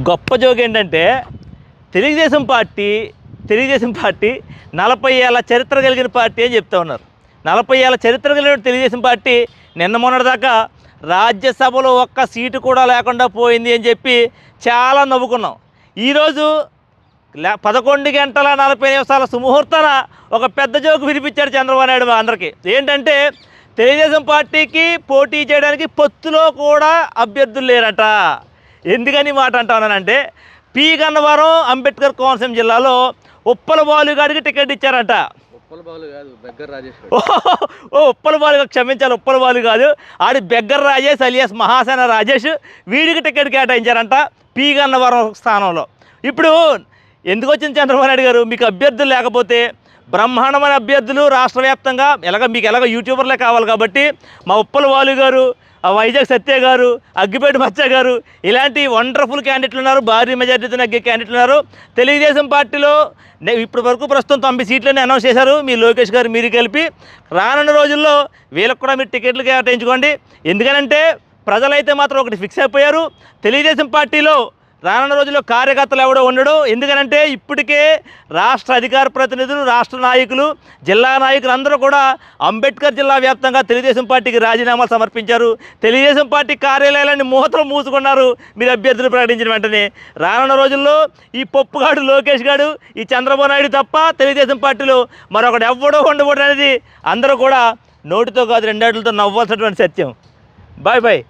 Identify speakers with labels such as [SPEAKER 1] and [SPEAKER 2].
[SPEAKER 1] గొప్ప జోక్ ఏంటంటే తెలుగుదేశం పార్టీ 40 ఏళ్ళ చరిత్ర కలిగిన పార్టీ అని చెప్తా ఉన్నారు. 40 ఏళ్ళ చరిత్ర కలిగిన తెలుగుదేశం పార్టీ నిన్న మొన్నటిదాకా రాజ్యసభలో ఒక్క సీటు కూడా లేకుండా పోయింది అని చెప్పి చాలా నవ్వుకున్నాం. ఈరోజు 11 గంటల 40 నిమిషాల సుముహూర్తాన ఒక పెద్ద జోకు వినిపించాడు చంద్రబాబు నాయుడు అందరికీ. ఏంటంటే తెలుగుదేశం పార్టీకి పోటీ చేయడానికి పొత్తులో కూడా అభ్యర్థులు లేరట. ఎందుకని మాట అంటానంటే పి గన్నవరం అంబేద్కర్ కోనసీమ జిల్లాలో ఉప్పల బాలుగాడికి టికెట్ ఇచ్చారంట. ఉప్పల బాలు క్షమించాలి, ఉప్పల బాలు కాదు, ఆడి బెగ్గర్ రాజేష్ అలియాస్ మహాసేన రాజేష్, వీడికి టికెట్ కేటాయించారంట పి గన్నవరం స్థానంలో. ఇప్పుడు ఎందుకు వచ్చింది చంద్రబాబు నాయుడు గారు? మీకు అభ్యర్థులు లేకపోతే బ్రహ్మాండమైన అభ్యర్థులు రాష్ట్ర వ్యాప్తంగా మీకు ఎలాగ యూట్యూబర్లే కావాలి కాబట్టి మా ఉప్పల బాలు గారు, వైజాగ్ సత్య గారు, అగ్గిపేట మచ్చ గారు, ఇలాంటి వండర్ఫుల్ క్యాండిడేట్లు ఉన్నారు. భారీ మెజార్టీతో నగ్గే క్యాండిడేట్లు ఉన్నారు. తెలుగుదేశం పార్టీలో ఇప్పటి వరకు ప్రస్తుతం 90 సీట్లని అనౌన్స్ చేశారు. మీ లోకేష్ గారు మీరు కలిపి రానున్న రోజుల్లో వీళ్ళకు కూడా మీరు టికెట్లు కేటాయించుకోండి. ఎందుకనంటే ప్రజలైతే మాత్రం ఒకటి ఫిక్స్ అయిపోయారు, తెలుగుదేశం పార్టీలో రానున్న రోజుల్లో కార్యకర్తలు ఎవడో ఉండడు. ఎందుకనంటే ఇప్పటికే రాష్ట్ర అధికార ప్రతినిధులు, రాష్ట్ర నాయకులు, జిల్లా నాయకులు అందరూ కూడా అంబేద్కర్ జిల్లా వ్యాప్తంగా తెలుగుదేశం పార్టీకి రాజీనామాలు సమర్పించారు. తెలుగుదేశం పార్టీ కార్యాలయాలన్నీ మూతలు మూసుకున్నారు మీరు అభ్యర్థులు ప్రకటించిన వెంటనే. రానున్న రోజుల్లో ఈ పప్పుగాడు లోకేష్ గాడు, ఈ చంద్రబాబు నాయుడు తప్ప తెలుగుదేశం పార్టీలో మరొకటి ఎవడో ఉండకూడదు అనేది అందరూ కూడా నోటితో కాదు 2 ఏళ్లతో నవ్వాల్సినటువంటి సత్యం. Bye bye.